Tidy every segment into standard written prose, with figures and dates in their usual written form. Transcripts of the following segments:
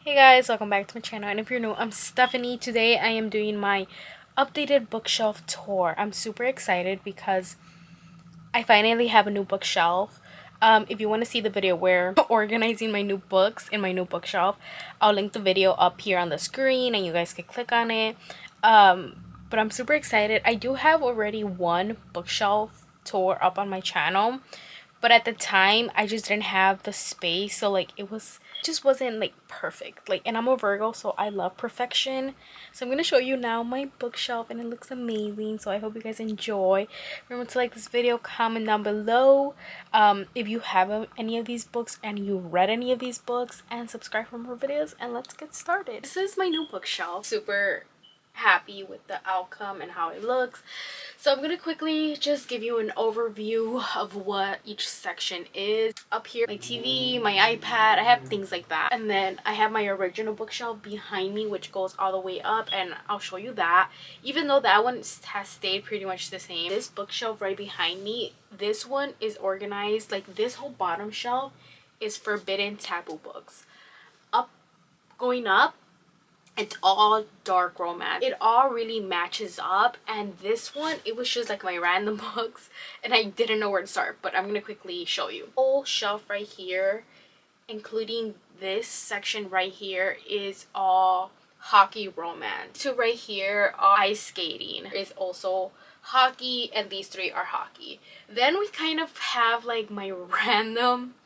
Hey guys, welcome back to my channel, and if you're new, I'm Stephanie. Today I am doing my updated bookshelf tour. I'm super excited because I finally have a new bookshelf. If you want to see the video where I'm organizing my new books in my new bookshelf, I'll link the video up here on the screen and you guys can click on it. But I'm super excited. I do have already one bookshelf tour up on my channel, but at the time I just didn't have the space, so like it just wasn't like perfect. Like, and I'm a Virgo, so I love perfection. So I'm gonna show you now my bookshelf, and it looks amazing. So I hope you guys enjoy. Remember to like this video, comment down below if you have any of these books and you read any of these books, and subscribe for more videos. And let's get started. This is my new bookshelf. Super happy with the outcome and how it looks. So I'm gonna quickly just give you an overview of what each section is. Up here, my TV, my iPad, I have things like that. And then I have my original bookshelf behind me, which goes all the way up, and I'll show you that. Even though that one has stayed pretty much the same, this bookshelf right behind me, this one is organized, like this whole bottom shelf is forbidden taboo books. Going up, it's all dark romance. It all really matches up, and this one, it was just like my random books and I didn't know where to start, but I'm gonna quickly show you. Whole shelf right here, including this section right here, is all hockey romance. So right here, ice skating is also hockey, and these three are hockey. Then we kind of have like my random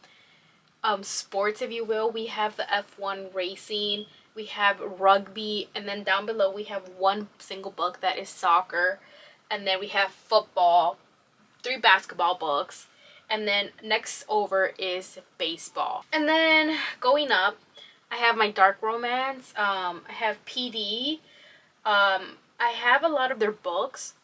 sports, if you will. We have the F1 racing, we have rugby, and then down below we have one single book that is soccer, and then we have football, 3 basketball books, and then next over is baseball. And then going up, I have my dark romance, I have PD, I have a lot of their books,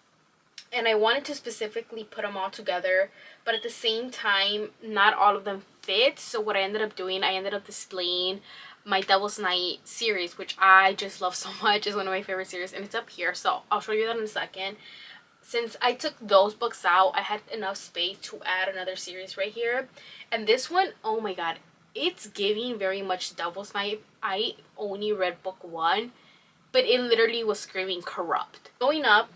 and I wanted to specifically put them all together, but at the same time not all of them fit. So what I ended up doing, I ended up displaying my Devil's Night series, which I just love so much. It's one of my favorite series, and it's up here, so I'll show you that in a second. Since I took those books out, I had enough space to add another series right here. And this one, oh my god, it's giving very much Devil's Night. I only read book 1, but it literally was screaming corrupt. Going up,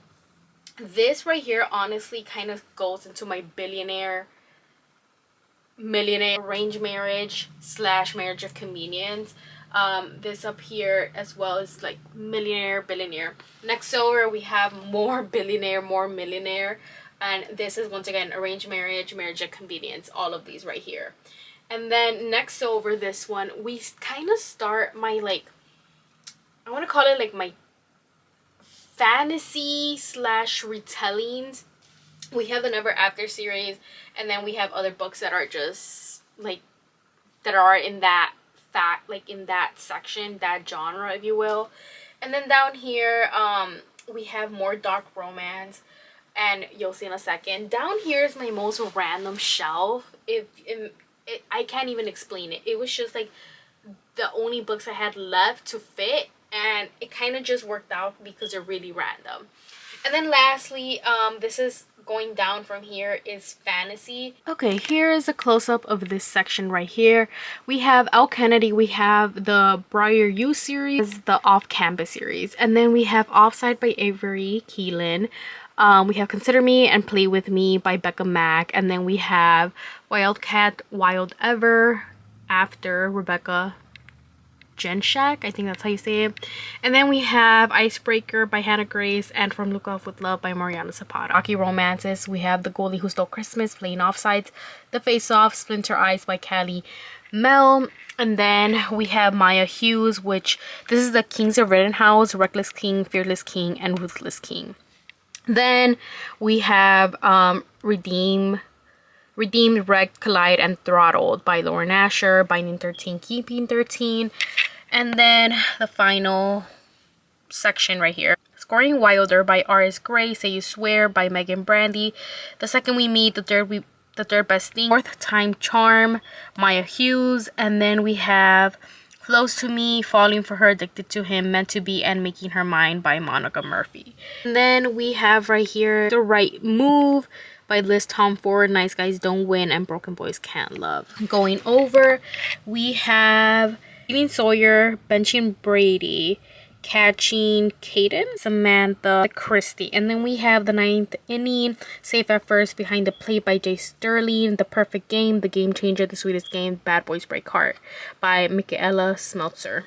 this right here honestly kind of goes into my millionaire arranged marriage / marriage of convenience. This up here as well is like billionaire. Next over we have more billionaire, more millionaire, and this is once again arranged marriage of convenience, all of these right here. And then next over this one, we kind of start my, like, I want to call it like my fantasy / retellings. We have the Never After series, and then we have other books that are just like that are in that in that section, that genre, if you will. And then down here we have more dark romance, and you'll see in a second. Down here is my most random shelf. I can't even explain it. It was just like the only books I had left to fit, and it kind of just worked out because they're really random. And then lastly, this is going down from here, is fantasy. Okay, here is a close-up of this section right here. We have Al Kennedy, we have the Briar U series, the Off-Campus series, and then we have Offside by Avery Keelan. We have Consider Me and Play With Me by Becca Mack, and then we have Wildcat Wild Ever after Rebecca Genshak, I think that's how you say it. And then we have Icebreaker by Hannah Grace and From Look Off With Love by Mariana Zapata. Hockey romances, we have The Goalie Who Stole Christmas, Playing Offsides, The Face Off, Splinter Eyes by Callie Mel. And then we have Maya Hughes, which this is the Kings of Rittenhouse, Reckless King, Fearless King, and Ruthless King. Then we have Redeemed, Wrecked, Collide, and Throttled by Lauren Asher, Binding 13, Keeping 13. And then the final section right here, Scoring Wilder by R.S. Gray, Say You Swear by Megan Brandy, The Second We Meet, The Third Best Thing, Fourth Time Charm, Maya Hughes. And then we have Close to Me, Falling for Her, Addicted to Him, Meant to Be, and Making Her Mine by Monica Murphy. And then we have right here The Right Move by Liz Tomford, Nice Guys Don't Win, and Broken Boys Can't Love. Going over, we have Eating Sawyer, Benching Brady, Catching Caden, Samantha Christie. And then we have The Ninth Inning, Safe at First, Behind the Plate by Jay Sterling, The Perfect Game, The Game Changer, The Sweetest Game, Bad Boys Break Heart by Michaela Smeltzer.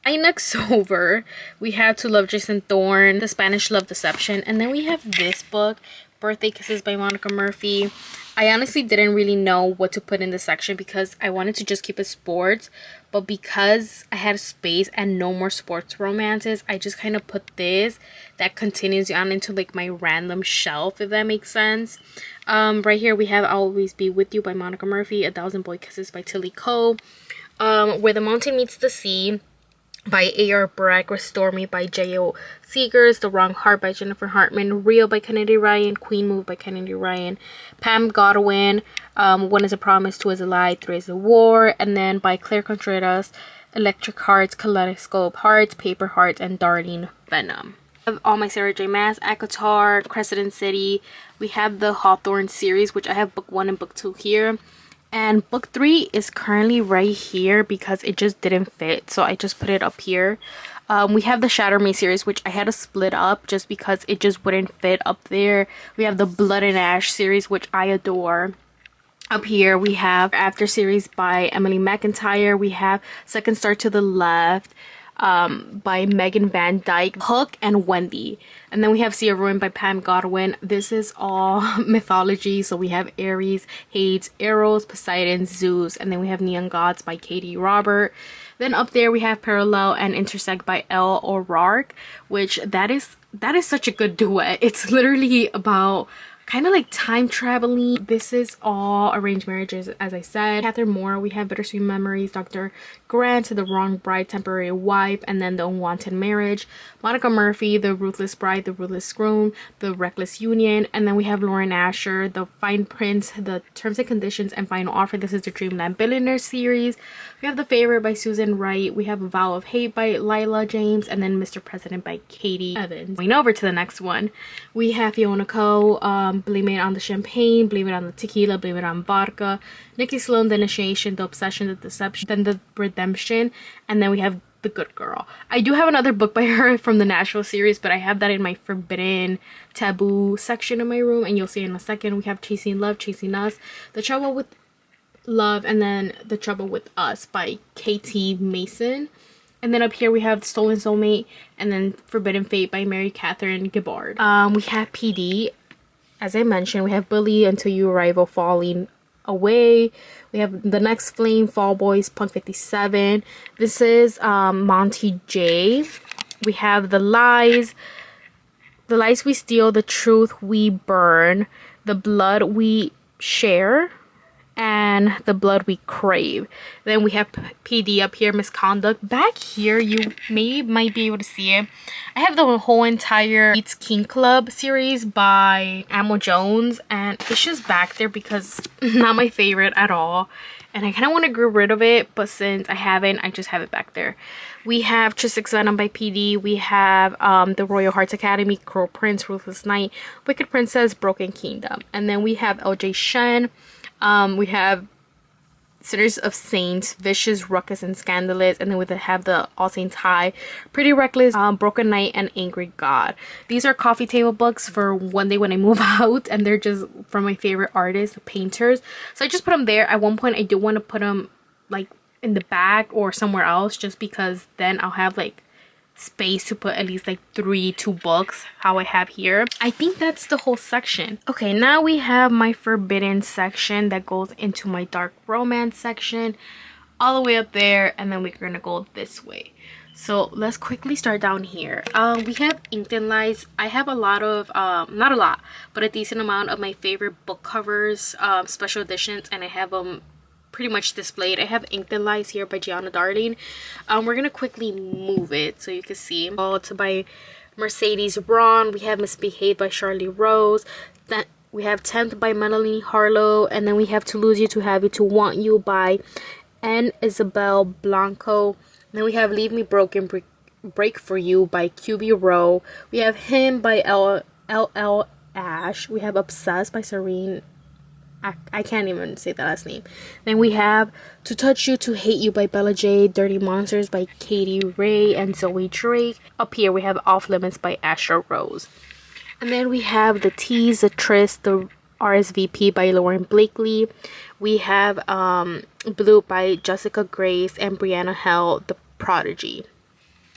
Next over, we have To Love Jason Thorne, The Spanish Love Deception, and then we have this book, Birthday Kisses by Monica Murphy. I honestly didn't really know what to put in this section because I wanted to just keep it sports, but because I had space and no more sports romances, I just kind of put this that continues on into like my random shelf, if that makes sense. Right here we have I'll Always Be With You by Monica Murphy, A Thousand Boy Kisses by Tilly Cole, Where the Mountain Meets the Sea by A.R. Breck, Restore Me by J.O. Seegers, The Wrong Heart by Jennifer Hartman, Real by Kennedy Ryan, Queen Move by Kennedy Ryan, Pam Godwin, One is a Promise, Two is a Lie, Three is a War, and then by Claire Contreras, Electric Hearts, Kaleidoscope Hearts, Paper Hearts, and Darling Venom. All My Sarah J. Maas, ACOTAR, Crescent City. We have the Hawthorne series, which I have book 1 and book 2 here. And book 3 is currently right here because it just didn't fit, so I just put it up here. We have the Shatter Me series, which I had to split up just because it just wouldn't fit up there. We have the Blood and Ash series, which I adore. Up here we have After series by Emily McIntyre. We have Second Star to the Left by Megan Van Dyke, Hook, and Wendy. And then we have See a Ruin by Pam Godwin. This is all mythology, so we have Ares, Hades, Eros, Poseidon, Zeus, and then we have Neon Gods by Katie Robert. Then up there we have Parallel and Intersect by Elle O'Rourke, which that is such a good duet. It's literally about kind of like time traveling. This is all arranged marriages, as I said. Catherine Moore, we have Bittersweet Memories, Dr. Grant, The Wrong Bride, Temporary Wife, and then The Unwanted Marriage. Monica Murphy, The Ruthless Bride, The Ruthless Groom, The Reckless Union, and then we have Lauren Asher, The Fine Prince, The Terms and Conditions, and Final Offer. This is the Dreamland Billionaire series. We have The Favorite by Susan Wright. We have A Vow of Hate by Lila James, and then Mr. President by Katie Evans. Going over to the next one, we have Fiona Coe, Blame It on the Champagne, Blame It on the Tequila, Blame It on Vodka, Nikki Sloan, The Initiation, The Obsession, The Deception, then The Redemption, and then we have The Good Girl. I do have another book by her from the Nashville series, but I have that in my Forbidden Taboo section of my room, and you'll see in a second. We have Chasing Love, Chasing Us, The Trouble with Love, and then The Trouble with Us by K.T. Mason. And then up here we have Stolen Soulmate, and then Forbidden Fate by Mary Catherine Gibbard. We have PD. As I mentioned, we have Bully, Until You Arrival, Falling Away. We have The Next Flame, Fall Boys, Punk 57. This is Monty J. We have The Lies We Steal, The Truth We Burn, The Blood We Share, and The Blood We Crave. Then we have PD up here, Misconduct. Back here, you might be able to see it. I have the whole entire Beats King Club series by Amo Jones, and it's just back there because not my favorite at all. And I kind of want to get rid of it, but since I haven't, I just have it back there. We have Trisix Venom by PD. We have The Royal Hearts Academy, Crow Prince, Ruthless Knight, Wicked Princess, Broken Kingdom. And then we have LJ Shen. We have Sinners of Saints, Vicious, Ruckus, and Scandalous, and then we have the All Saints High, Pretty Reckless, Broken Knight, and Angry God. These are coffee table books for one day when I move out, and they're just from my favorite artists, painters. So I just put them there. At one point, I do want to put them like in the back or somewhere else, just because then I'll have like space to put at least like 2 books how I have here. I think that's the whole section. Okay, now we have my forbidden section that goes into my dark romance section all the way up there, and then we're gonna go this way. So let's quickly start down here. We have Inked and Lies. I have a lot of not a lot, but a decent amount of my favorite book covers, special editions, and I have them pretty much displayed. I have Inked and Lies here by Gianna Darling. We're gonna quickly move it so you can see. Oh, it's by Mercedes Braun. We have Misbehaved by Charlie Rose. Then we have 10th by Melanie Harlow, and then we have To Lose You, To Have You, To Want You by N. Isabel Blanco. And then we have Leave Me Broken, Break For You by QB Rowe. We have Him by L.L. Ash. We have Obsessed by Serene I can't even say the last name. Then we have To Touch You, To Hate You by Bella J, Dirty Monsters by Katie Ray and Zoe Drake. Up here we have Off Limits by Astra Rose. And then we have The Tease, The Tryst, The RSVP by Lauren Blakely. We have Blue by Jessica Grace and Brianna Hell, The Prodigy.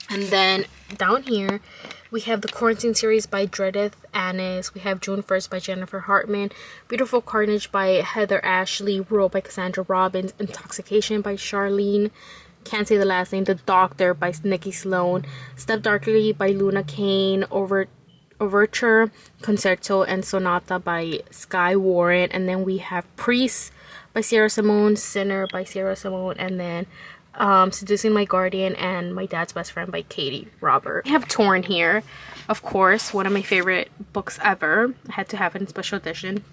And then down here, we have the Quarantine series by Dredith Annis. We have June 1st by Jennifer Hartman. Beautiful Carnage by Heather Ashley. Rule by Cassandra Robbins. Intoxication by Charlene. Can't say the last name. The Doctor by Nikki Sloan. Step Darkly by Luna Kane. Overture, Concerto, and Sonata by Sky Warren. And then we have Priest by Sierra Simone. Sinner by Sierra Simone. And then Seducing My Guardian and My Dad's Best Friend by Katie Robert. We have Torn here, of course, one of my favorite books ever. I had to have it in special edition.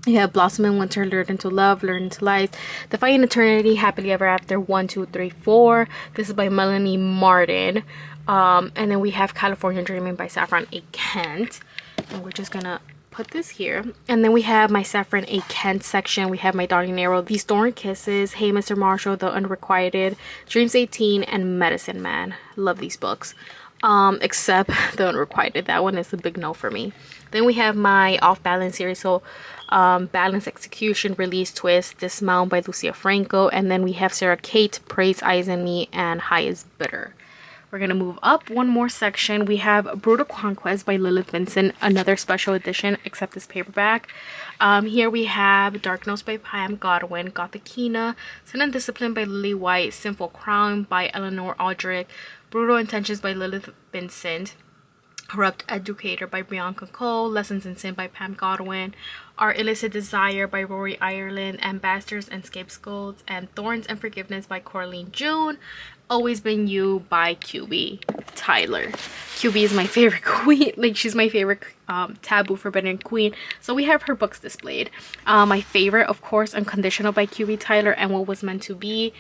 You have Blossom in Winter, Lured into Love, Lured into Life, Defying Eternity, Happily Ever After, 1, 2, 3, 4. This is by Melanie Martin. And then we have California Dreaming by Saffron A. Kent. And we're just gonna put this here. And then we have my Saffron A. Kent section. We have My Darling Arrow, These Thorn Kisses, Hey Mr. Marshall, The Unrequited, Dreams 18, and Medicine Man. Love these books. Except The Unrequited. That one is a big no for me. Then we have my Off Balance series. So Balance, Execution, Release, Twist, Dismount by Lucia Franco. And then we have Sarah Kate, Praise, Eyes on Me, and High is Bitter. We're going to move up one more section. We have Brutal Conquest by Lilith Vincent, another special edition, except this paperback. Here we have Dark Notes by Pam Godwin, Gothikina, Sin and Discipline by Lily White, Sinful Crown by Eleanor Aldrich, Brutal Intentions by Lilith Vincent, Corrupt Educator by Bianca Cole, Lessons in Sin by Pam Godwin, Our Illicit Desire by Rory Ireland, Ambassadors and Scapegoats, and Thorns and Forgiveness by Coraline June, Always Been You by QB Tyler. QB is my favorite queen. Like, she's my favorite Taboo Forbidden Queen. So we have her books displayed. My favorite, of course, Unconditional by QB Tyler and What Was Meant to Be.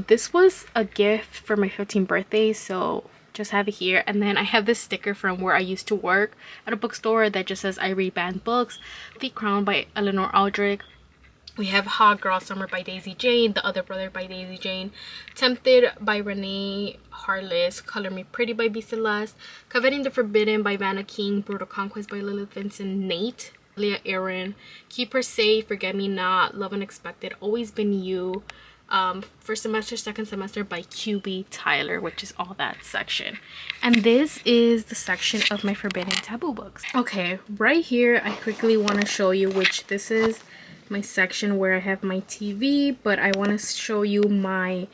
This was a gift for my 15th birthday, so just have it here. And then I have this sticker from where I used to work at a bookstore that just says I read banned books. The Crown by Eleanor Aldrich. We have Hot Girl Summer by Daisy Jane, The Other Brother by Daisy Jane, Tempted by Renee Harless, Color Me Pretty by B. Celeste, Coveting the Forbidden by Vanna King, Brutal Conquest by Lilith Vincent, Nate, Leah Aaron, Keep Her Safe, Forget Me Not, Love Unexpected, Always Been You, First Semester, Second Semester by QB Tyler, which is all that section. And this is the section of my Forbidden Taboo books. Okay, right here, I quickly want to show you which this is. My section where I have my TV, but I want to show you my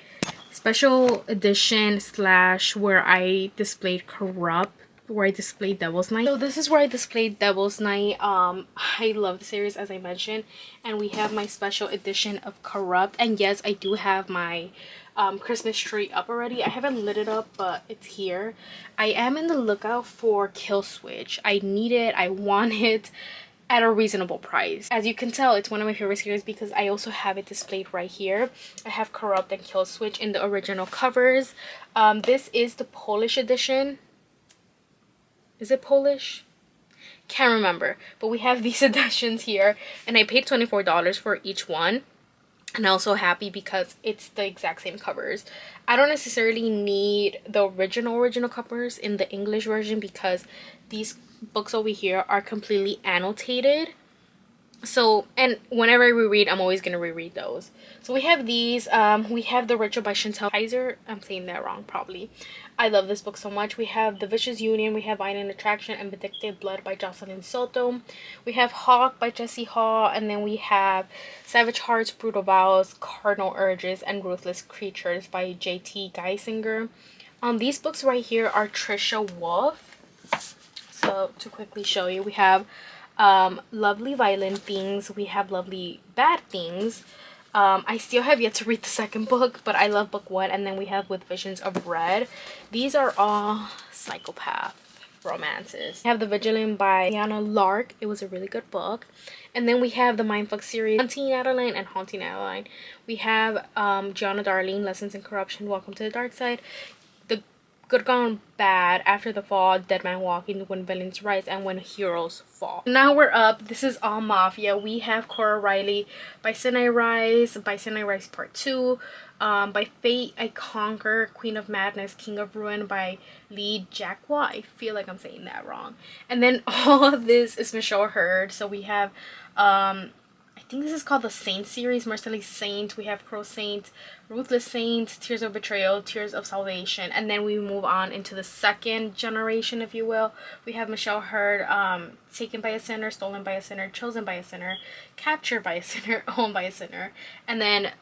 special edition slash where I displayed Corrupt, where I displayed Devil's Night. So this is where I displayed Devil's Night. I love the series, as I mentioned, and we have my special edition of Corrupt. And yes, I do have my Christmas tree up already. I haven't lit it up, but it's here. I am in the lookout for Kill Switch. I need it, I want it, at a reasonable price. As you can tell, it's one of my favorite series because I also have it displayed right here. I have Corrupt and Kill Switch in the original covers. This is the Polish edition. Is it Polish? Can't remember. But we have these editions here, and I paid $24 for each one. And I'm also happy because it's the exact same covers. I don't necessarily need the original covers in the English version because these books over here are completely annotated. So, and whenever I reread, I'm always gonna reread those. So we have these. We have The Ritual by Chantal Kaiser. I'm saying that wrong probably. I love this book so much. We have The Vicious Union. We have Violent Attraction and Vindictive Blood by Jocelyn Soto. We have Hawk by Jessie Haw. And then we have Savage Hearts, Brutal Vows, Cardinal Urges, and Ruthless Creatures by J.T. Geisinger. These books right here are Trisha Wolfe. So to quickly show you, we have Lovely Violent Things. We have Lovely Bad Things. I still have yet to read the second book, but I love book one. And then we have With Visions of Red. These are all psychopath romances. We have The Vigilant by Diana Lark. It was a really good book. And then we have the Mindfuck series, Haunting Adeline and Haunting Adeline. We have Gianna Darling, Lessons in Corruption, Welcome to the Dark Side. The Good Gone Bad, After the Fall, Dead Man Walking, When Villains Rise, and When Heroes Fall. Now we're up. This is all Mafia. We have Cora Riley, By Sin I Rise, By Sin I Rise Part 2, By Fate I Conquer, Queen of Madness, King of Ruin by Lee Jacqua. I feel like I'm saying that wrong. And then all of this is Michelle Hurd. So we have I think this is called the Saint series, Merciless Saint. We have Crow Saint, Ruthless Saint, Tears of Betrayal, Tears of Salvation. And then we move on into the second generation, if you will. We have Michelle Hurd, Taken by a Sinner, Stolen by a Sinner, Chosen by a Sinner, Captured by a Sinner, Owned by a Sinner. And then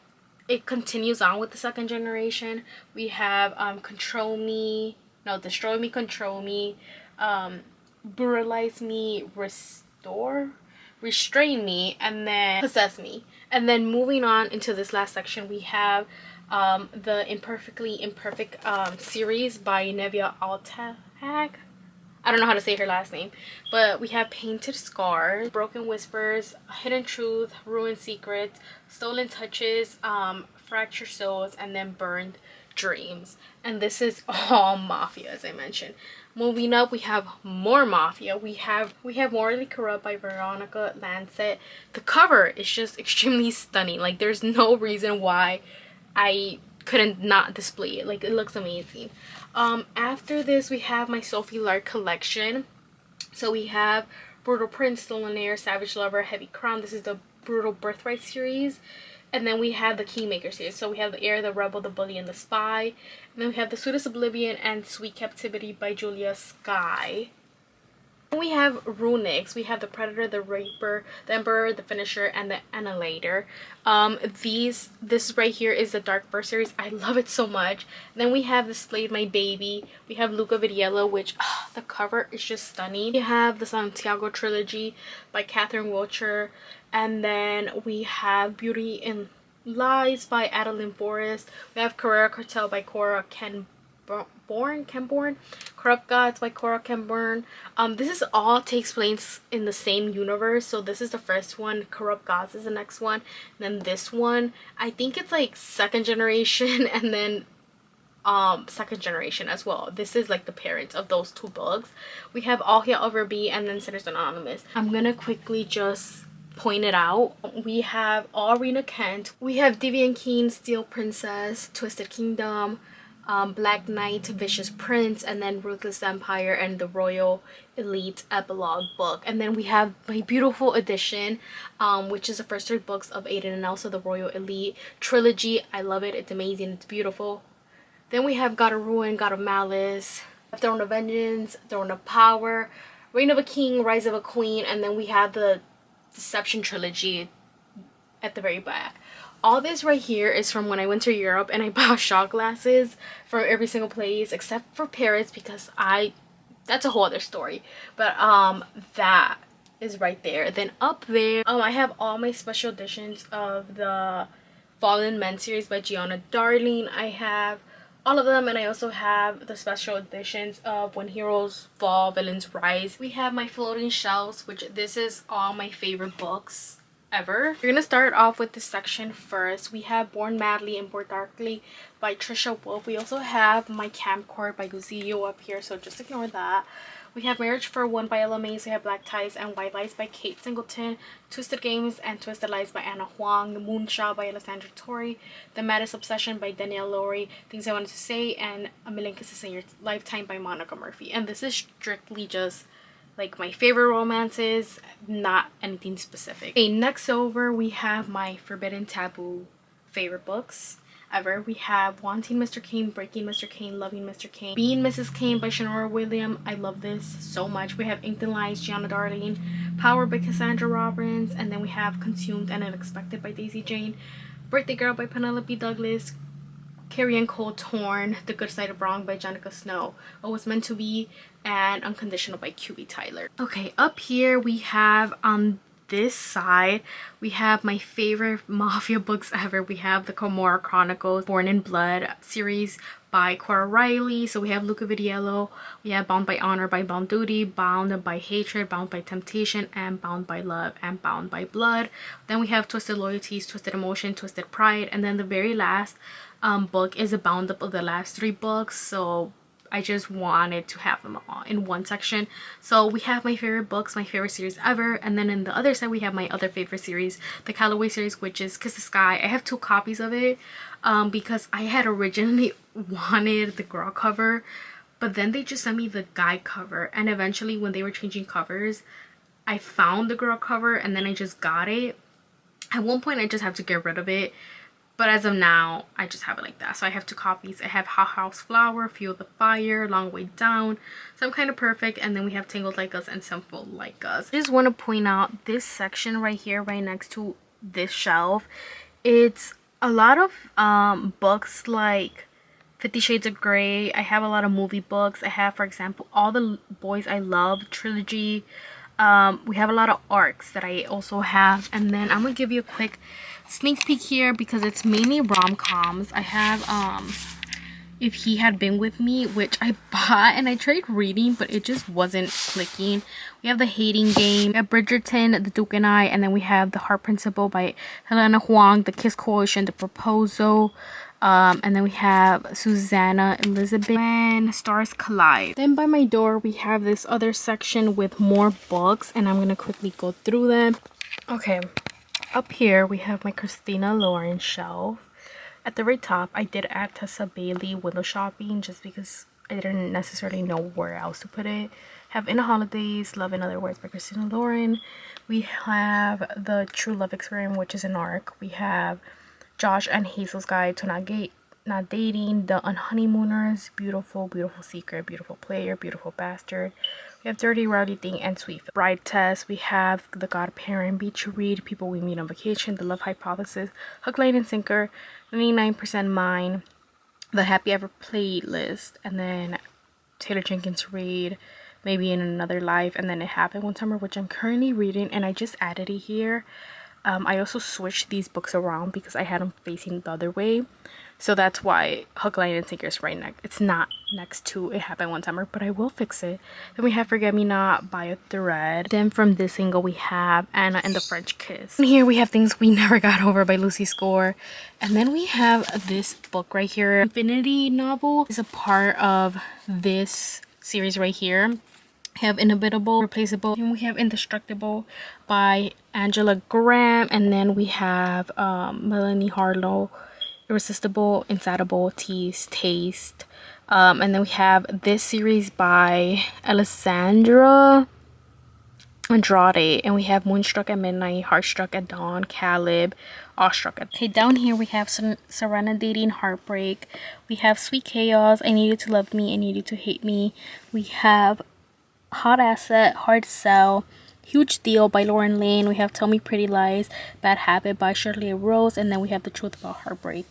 it continues on with the second generation. We have Destroy Me, Control Me, Brutalize Me, Restrain Me, and then Possess Me. And then moving on into this last section, we have the Imperfectly Imperfect series by Nevia Altag. I don't know how to say her last name, but we have Painted Scars, Broken Whispers, Hidden Truth, Ruined Secrets, Stolen Touches, Fractured Souls, and then Burned Dreams. And this is all Mafia, as I mentioned. Moving up, we have more Mafia. We have Morally Corrupt by Veronica Lancet. The cover is just extremely stunning. Like, there's no reason why I couldn't not display it. Like, it looks amazing. After this, we have my Sophie Lark collection. So we have Brutal Prince, Stolen Heir, Savage Lover, Heavy Crown. This is the Brutal Birthright series. And then we have the Kingmaker series. So we have The Heir, The Rebel, The Bully, and The Spy. And then we have The Sweetest Oblivion and Sweet Captivity by Julia Skye. Then we have Runix. We have The Predator, The Raper, The Emperor, The Finisher, and The Annihilator. This right here is the Dark Verse series. I love it so much. And then we have Displayed My Baby. We have Luca Vidiello, which the cover is just stunning. We have the Santiago trilogy by Catherine Wilcher. And then we have Beauty and Lies by Adeline Forrest. We have Carrera Cartel by Cora Kenborn. Corrupt Gods by Cora Kenborn. This is all takes place in the same universe. So this is the first one. Corrupt Gods is the next one. And then this one, I think it's like second generation, and then second generation as well. This is like the parents of those two books. We have All Hail Over B and then Sinners Anonymous. I'm gonna quickly just point it out. We have Rena Kent. We have Deviant Keen, Steel Princess, Twisted Kingdom, Black Knight, Vicious Prince, and then Ruthless Empire and the Royal Elite epilogue book. And then we have my beautiful edition, which is the first 3 books of Aiden and Elsa, the Royal Elite trilogy. I love it. It's amazing. It's beautiful. Then we have God of Ruin, God of Malice, Throne of Vengeance, Throne of Power, Reign of a King, Rise of a Queen, and then we have the Deception trilogy at the very back. All this right here is from when I went to Europe and I bought shot glasses from every single place except for Paris, because that's a whole other story. But that is right there. Then up there, I have all my special editions of the Fallen Men series by Gianna Darling. I have all of them, and I also have the special editions of When Heroes Fall, Villains Rise. We have my floating shelves, which this is all my favorite books ever. We're gonna start off with this section first. We have Born Madly and Born Darkly by Trisha Wolfe. We also have My Camcord by Guzillo up here, so just ignore that. We have Marriage for One by Ella Mays. We have Black Ties and White Lies by Kate Singleton. Twisted Games and Twisted Lies by Anna Huang. Moonshaw by Alessandra Torrey. The Maddest Obsession by Danielle Lowry. Things I Wanted to Say and A Million Kisses in Your Lifetime by Monica Murphy. And this is strictly just like my favorite romances, not anything specific. Okay, next over we have my Forbidden Taboo favorite books ever. We have Wanting Mr. Kane, Breaking Mr. Kane, Loving Mr. Kane, Being Mrs. Kane by Shanora William. I love this so much. We have Inked and Lies, Gianna Darling, Power by Cassandra Robbins, and then we have Consumed and Unexpected by Daisy Jane, Birthday Girl by Penelope Douglas, Carrie and Cole Torn, The Good Side of Wrong by Jenica Snow, What Was Meant to Be, and Unconditional by QB Tyler. Okay, up here we have on this side, we have my favorite Mafia books ever. We have the Comora Chronicles, Born in Blood series by Cora Riley. So we have Luca Vidiello, we have Bound by Honor by Bound Duty, Bound by Hatred, Bound by Temptation, and Bound by Love, and Bound by Blood. Then we have Twisted Loyalties, Twisted Emotion, Twisted Pride, and then the very last book is a bound up of the last 3 books. So I just wanted to have them all in one section. So we have my favorite books, my favorite series ever, and then in the other side we have my other favorite series, the Callaway series, which is Kiss the Sky. I have 2 copies of it because I had originally wanted the girl cover, but then they just sent me the guy cover, and eventually when they were changing covers I found the girl cover and then I just got it. At one point I just have to get rid of it, but as of now I just have it like that. So I have 2 copies. I have Hot House Flower, Fuel the Fire, Long Way Down, Some Kind of Perfect, and then we have Tangled Like Us and Simple Like Us. I just want to point out this section right here, right next to this shelf. It's a lot of books like 50 Shades of Grey. I have a lot of movie books. I have, for example, All the Boys I Love trilogy. We have a lot of arcs that I also have, and then I'm gonna give you a quick sneak peek here because it's mainly rom-coms. I have If He Had Been With Me, which I bought and I tried reading but it just wasn't clicking. We have The Hating Game, we have Bridgerton, The Duke and I, and then we have The Heart Principle by Helena Huang, The Kiss Coalition, The Proposal, and then we have Susanna Elizabeth, and Stars Collide. Then by my door we have this other section with more books, and I'm gonna quickly go through them. Okay, up here we have my Christina Lauren shelf. At the very top I did add Tessa Bailey Window Shopping just because I didn't necessarily know where else to put it. Have In the Holidays, Love in Other Words by Christina Lauren. We have The True Love Experiment, which is an arc. We have Josh and Hazel's Guide to Not Dating, The Unhoneymooners, Beautiful, Beautiful Secret, Beautiful Player, Beautiful Bastard. We have Dirty Rowdy Thing and Sweet Bride Test. We have The Godparent, Beach Read, People We Meet on Vacation, The Love Hypothesis, Hook, Line, and Sinker, 99% Mine, The Happy Ever Playlist, and then Taylor Jenkins Reid, Maybe in Another Life, and then It Happened One Summer, which I'm currently reading, and I just added it here. I also switched these books around because I had them facing the other way, so that's why Hook, Line, and Sinker is right next. It's not next to It Happened One Summer, but I will fix it. Then we have Forget Me Not by a Thread. Then from this angle we have Anna and the French Kiss. And here we have Things We Never Got Over by Lucy Score. And then we have this book right here. Infinity Novel is a part of this series right here. We have Inevitable, Replaceable, and we have Indestructible by Angela Graham, and then we have Melanie Harlow, Irresistible, Insatiable, Tease, Taste, and then we have this series by Alessandra Andrade, and we have Moonstruck at Midnight, Heartstruck at Dawn, Caleb, Awestruck at... Okay, down here we have Serenadating Heartbreak, we have Sweet Chaos, I Need You to Love Me, I Need You to Hate Me, we have Hot Asset, Hard Sell, Huge Deal by Lauren Lane. We have Tell Me Pretty Lies, Bad Habit by Shirley Rose, and then we have The Truth About Heartbreak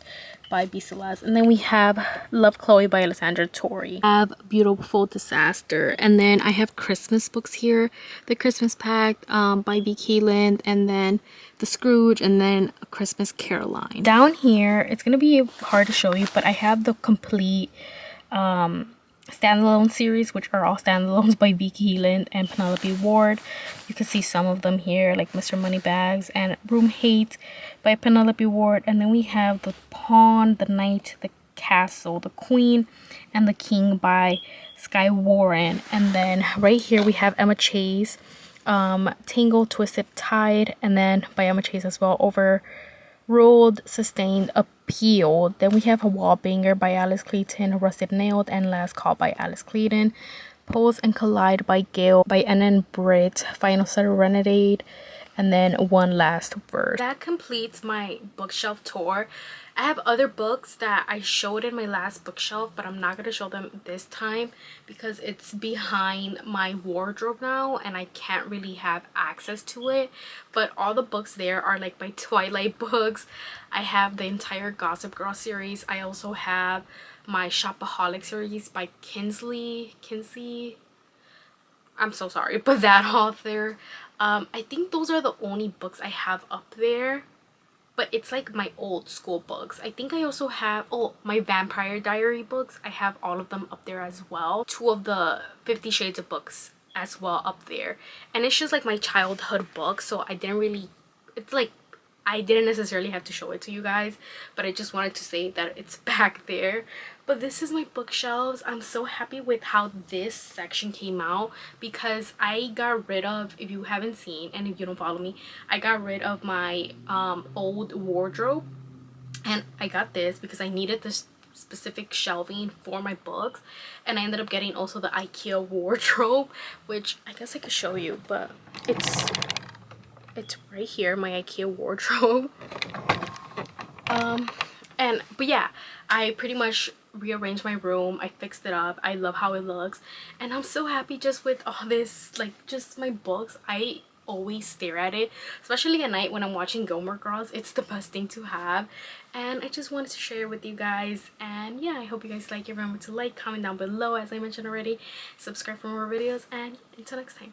by B. Celeste. And then we have Love Chloe by Alessandra Torrey. I have Beautiful Disaster, and then I have Christmas books here. The Christmas Pact by V. Keeland, and then The Scrooge, and then A Christmas Caroline. Down here, it's gonna be hard to show you, but I have the complete standalone series, which are all standalones by Vicky Healand and Penelope Ward. You can see some of them here, like Mr. Moneybags and Room Hate by Penelope Ward. And then we have The Pawn, The Knight, The Castle, The Queen, and The King by Sky Warren. And then right here we have Emma Chase, Tangled, Twisted, Tied, and then by Emma Chase as well, Overruled, Sustained, Appealed. Then we have A Wallbanger by Alice Clayton, Rusted Nailed, and Last Call by Alice Clayton, Pose and Collide by Gail, by Anna and Britt, Final Serenade, and then One Last Word. That completes my bookshelf tour. I have other books that I showed in my last bookshelf, but I'm not going to show them this time because it's behind my wardrobe now and I can't really have access to it. But all the books there are like my Twilight books. I have the entire Gossip Girl series. I also have my Shopaholic series by Kinsey. I'm so sorry, but that author. I think those are the only books I have up there. But it's like my old school books. I think I also have, oh, my Vampire Diary books. I have all of them up there as well. 2 of the 50 Shades of books as well up there. And it's just like my childhood books. So I didn't really, it's like, I didn't necessarily have to show it to you guys. But I just wanted to say that it's back there. But this is my bookshelves. I'm so happy with how this section came out because I got rid of, if you haven't seen and if you don't follow me, I got rid of my old wardrobe, and I got this because I needed this specific shelving for my books. And I ended up getting also the IKEA wardrobe, which I guess I could show you, but it's right here, my IKEA wardrobe. But yeah, I pretty much rearranged my room. I fixed it up. I love how it looks, and I'm so happy just with all this, like, just my books. I always stare at it, especially at night when I'm watching Gilmore Girls. It's the best thing to have, and I just wanted to share it with you guys. And yeah, I hope you guys like it. Remember to like, comment down below, as I mentioned already, subscribe for more videos, and until next time.